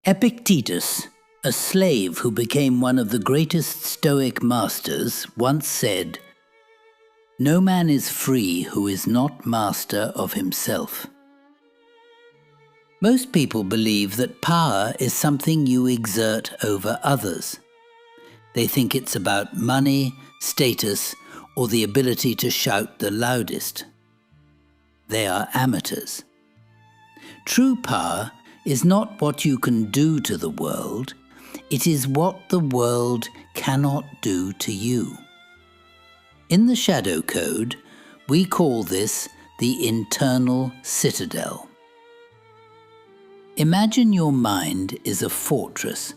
Epictetus, a slave who became one of the greatest Stoic masters, once said, "No man is free who is not master of himself." Most people believe that power is something you exert over others. They think it's about money, status, or the ability to shout the loudest. They are amateurs. True power is not what you can do to the world, it is what the world cannot do to you. In the Shadow Code, we call this the internal citadel. Imagine your mind is a fortress.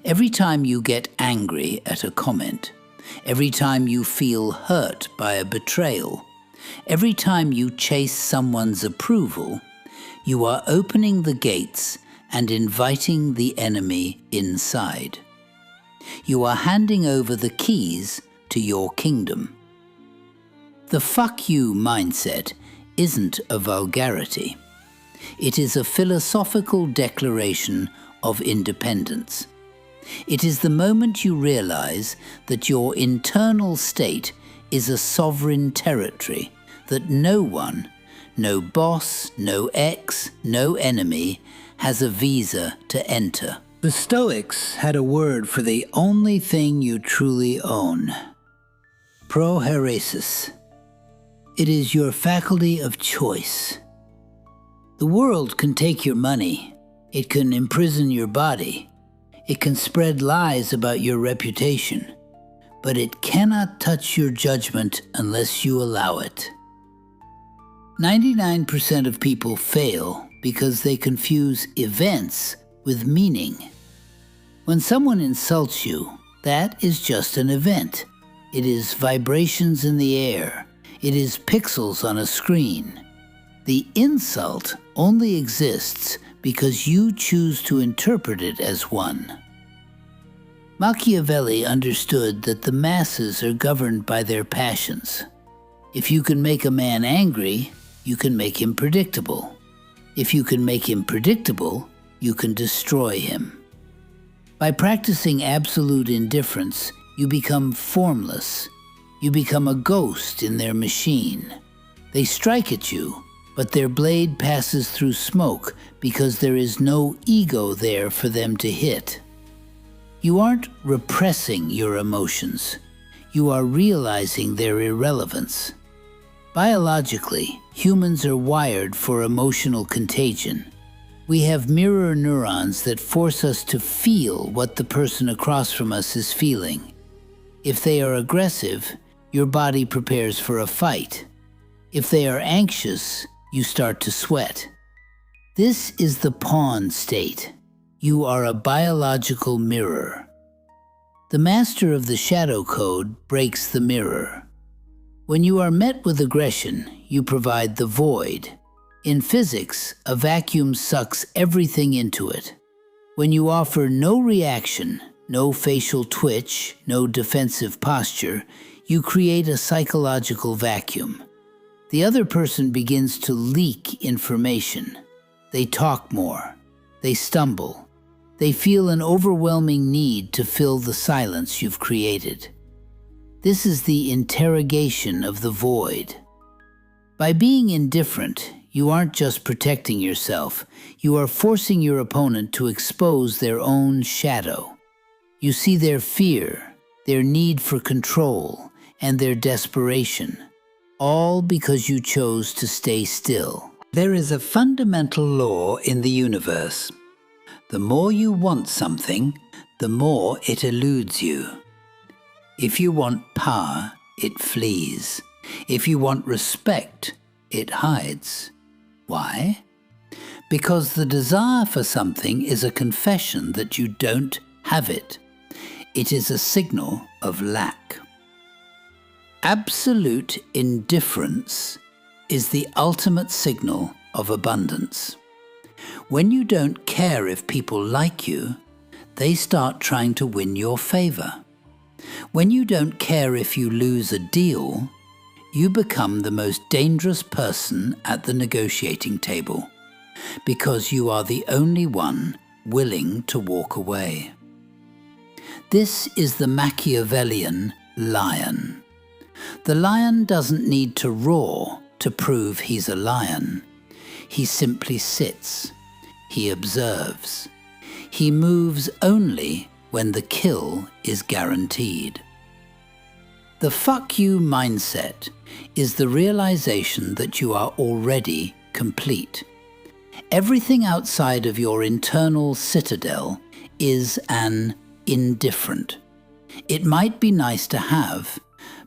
Every time you get angry at a comment, every time you feel hurt by a betrayal, every time you chase someone's approval, you are opening the gates and inviting the enemy inside. You are handing over the keys to your kingdom. The "fuck you" mindset isn't a vulgarity. It is a philosophical declaration of independence. It is the moment you realize that your internal state is a sovereign territory that no one, no boss, no ex, no enemy, has a visa to enter. The Stoics had a word for the only thing you truly own: prohairesis. It is your faculty of choice. The world can take your money, it can imprison your body, it can spread lies about your reputation, but it cannot touch your judgment unless you allow it. 99% of people fail because they confuse events with meaning. When someone insults you, that is just an event. It is vibrations in the air. It is pixels on a screen. The insult only exists because you choose to interpret it as one. Machiavelli understood that the masses are governed by their passions. If you can make a man angry, you can make him predictable. If you can make him predictable, you can destroy him. By practicing absolute indifference, you become formless. You become a ghost in their machine. They strike at you, but their blade passes through smoke because there is no ego there for them to hit. You aren't repressing your emotions. You are realizing their irrelevance. Biologically, humans are wired for emotional contagion. We have mirror neurons that force us to feel what the person across from us is feeling. If they are aggressive, your body prepares for a fight. If they are anxious, you start to sweat. This is the pawn state. You are a biological mirror. The master of the Shadow Code breaks the mirror. When you are met with aggression, you provide the void. In physics, a vacuum sucks everything into it. When you offer no reaction, no facial twitch, no defensive posture, you create a psychological vacuum. The other person begins to leak information. They talk more. They stumble. They feel an overwhelming need to fill the silence you've created. This is the interrogation of the void. By being indifferent, you aren't just protecting yourself, you are forcing your opponent to expose their own shadow. You see their fear, their need for control, and their desperation, all because you chose to stay still. There is a fundamental law in the universe. The more you want something, the more it eludes you. If you want power, it flees. If you want respect, it hides. Why? Because the desire for something is a confession that you don't have it. It is a signal of lack. Absolute indifference is the ultimate signal of abundance. When you don't care if people like you, they start trying to win your favor. When you don't care if you lose a deal, you become the most dangerous person at the negotiating table, because you are the only one willing to walk away. This is the Machiavellian lion. The lion doesn't need to roar to prove he's a lion. He simply sits. He observes. He moves only when the kill is guaranteed. The fuck you mindset is the realization that you are already complete. Everything outside of your internal citadel is an indifferent. It might be nice to have,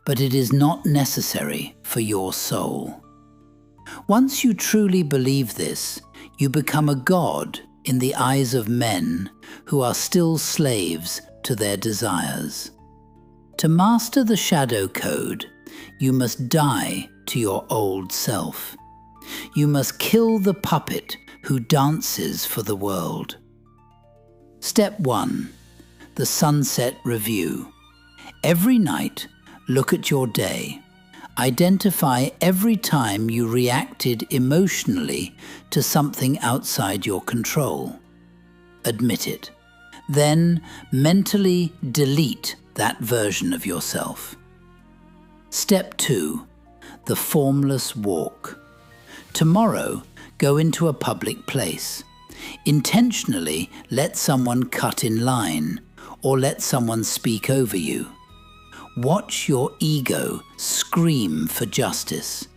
but it is not necessary for your soul. Once you truly believe this, you become a god in the eyes of men who are still slaves to their desires. To master the shadow code, you must die to your old self. You must kill the puppet who dances for the world. Step 1. The Sunset Review. Every night, look at your day. Identify every time you reacted emotionally to something outside your control. Admit it. Then mentally delete that version of yourself. Step 2. The Formless Walk. Tomorrow, go into a public place. Intentionally let someone cut in line or let someone speak over you. Watch your ego scream for justice.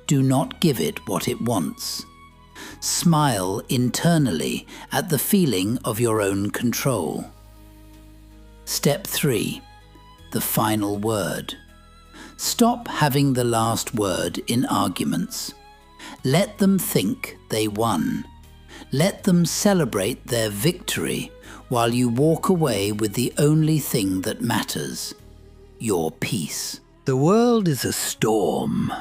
Do not give it what it wants. Smile internally at the feeling of your own control. Step 3. The Final Word. Stop having the last word in arguments. Let them think they won. Let them celebrate their victory while you walk away with the only thing that matters: your peace. The world is a storm.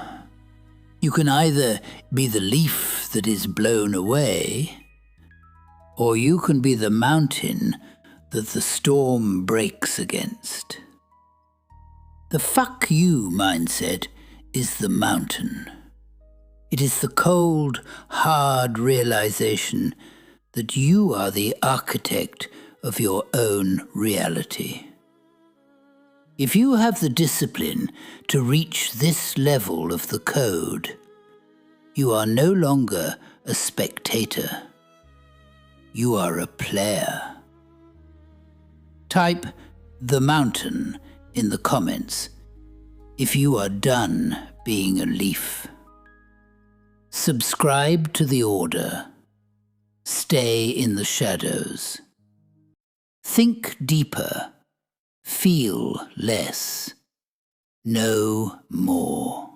You can either be the leaf that is blown away, or you can be the mountain that the storm breaks against. The fuck you mindset is the mountain. It is the cold, hard realization that you are the architect of your own reality. If you have the discipline to reach this level of the code, you are no longer a spectator. You are a player. Type "the mountain" in the comments if you are done being a leaf. Subscribe to the order. Stay in the shadows. Think deeper. Feel less. Know more.